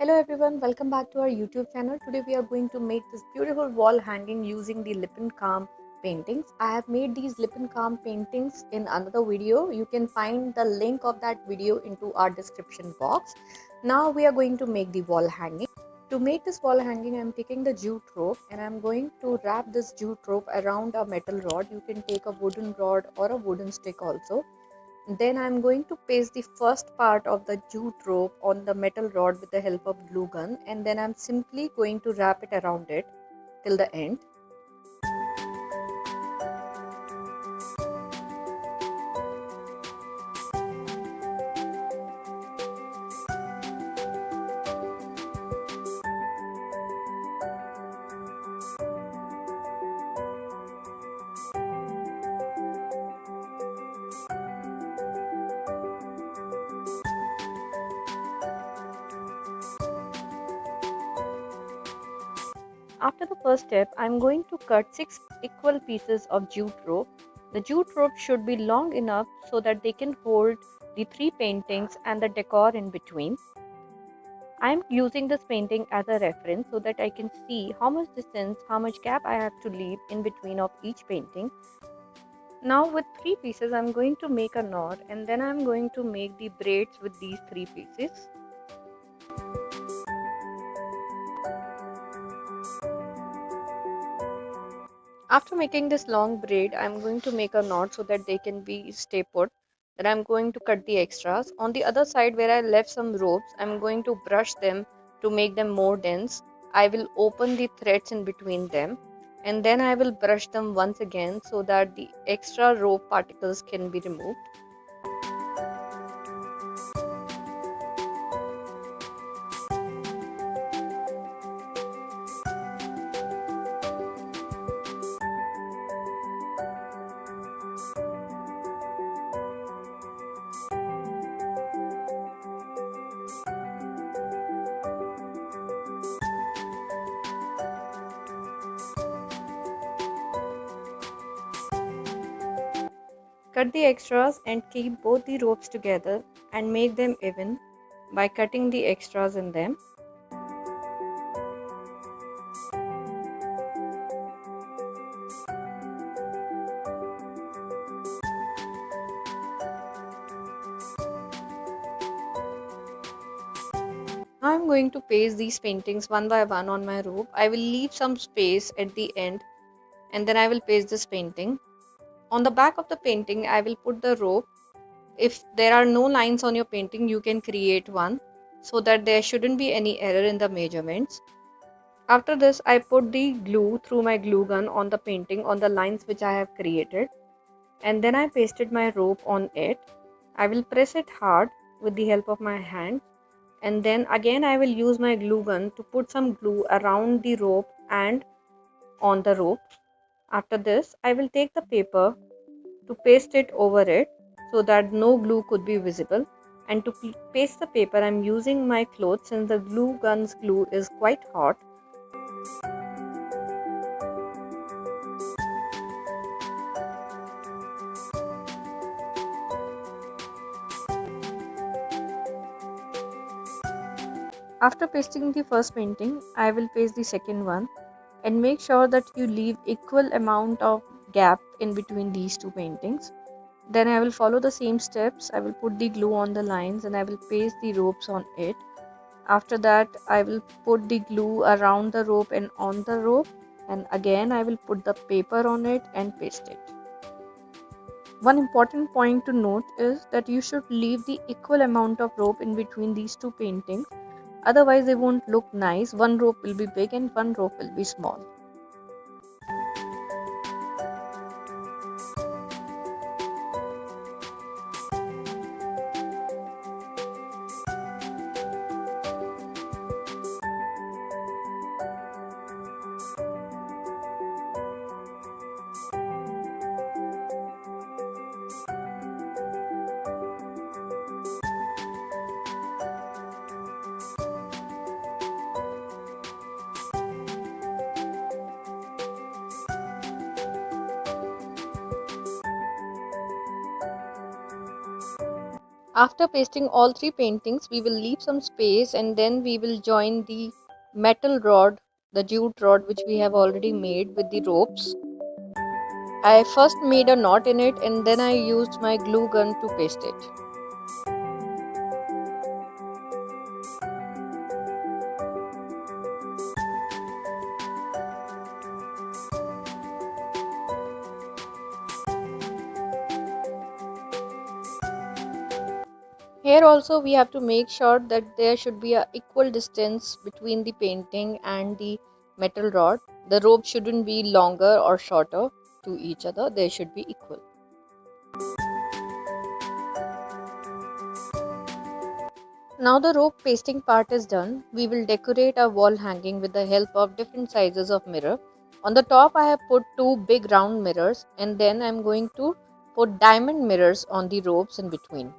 Hello everyone, welcome back to our YouTube channel. Today we are going to make this beautiful wall hanging using the Lip and Calm paintings. I have made these Lip and Calm paintings in another video. You can find the link of that video into our description box. Now we are going to make the wall hanging. To make this wall hanging, I am taking the jute rope and I am going to wrap this jute rope around a metal rod. You can take a wooden rod or a wooden stick also. Then I'm going to paste the first part of the jute rope on the metal rod with the help of glue gun, and then I'm simply going to wrap it around it till the end. After the first step, I'm going to cut 6 equal pieces of jute rope. The jute rope should be long enough so that they can hold the 3 paintings and the decor in between. I'm using this painting as a reference so that I can see how much distance, how much gap I have to leave in between of each painting. Now with 3 pieces, I'm going to make a knot and then I'm going to make the braids with these 3 pieces. After making this long braid, I'm going to make a knot so that they can be stay put. Then I'm going to cut the extras. On the other side where I left some ropes, I'm going to brush them to make them more dense. I will open the threads in between them and then I will brush them once again so that the extra rope particles can be removed. Cut the extras and keep both the ropes together and make them even by cutting the extras in them. Now I'm going to paste these paintings one by one on my rope. I will leave some space at the end and then I will paste this painting. On the back of the painting, I will put the rope. If there are no lines on your painting, you can create one so that there shouldn't be any error in the measurements. After this, I put the glue through my glue gun on the painting on the lines which I have created and then I pasted my rope on it. I will press it hard with the help of my hand and then again I will use my glue gun to put some glue around the rope and on the rope. After this, I will take the paper to paste it over it so that no glue could be visible, and to paste the paper I am using my cloth since the glue gun's glue is quite hot. After pasting the first painting, I will paste the second one and make sure that you leave equal amount of gap in between these two paintings. Then I will follow the same steps. I will put the glue on the lines and I will paste the ropes on it. After that, I will put the glue around the rope and on the rope, and again I will put the paper on it and paste it. One important point to note is that you should leave the equal amount of rope in between these two paintings. Otherwise, they won't look nice. One rope will be big and one rope will be small. After pasting all three paintings, we will leave some space and then we will join the metal rod, the jute rod which we have already made with the ropes. I first made a knot in it and then I used my glue gun to paste it. Here also we have to make sure that there should be a equal distance between the painting and the metal rod. The rope shouldn't be longer or shorter to each other, they should be equal. Now the rope pasting part is done. We will decorate our wall hanging with the help of different sizes of mirror. On the top I have put two big round mirrors and then I am going to put diamond mirrors on the ropes in between.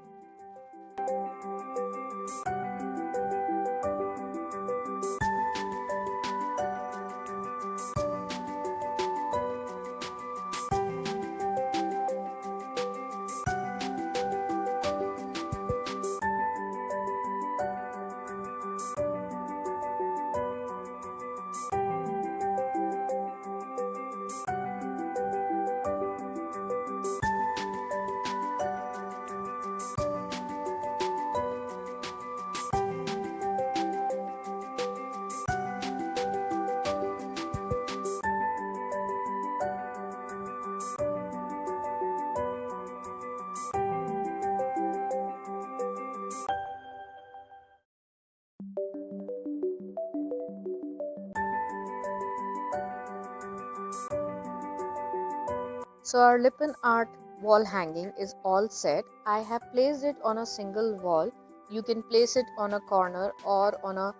So our Lippin art wall hanging is all set. I have placed it on a single wall. You can place it on a corner or on a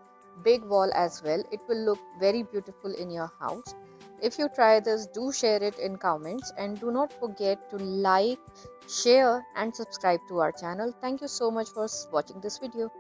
big wall as well. It will look very beautiful in your house. If you try this, do share it in comments and do not forget to like, share and subscribe to our channel. Thank you so much for watching this video.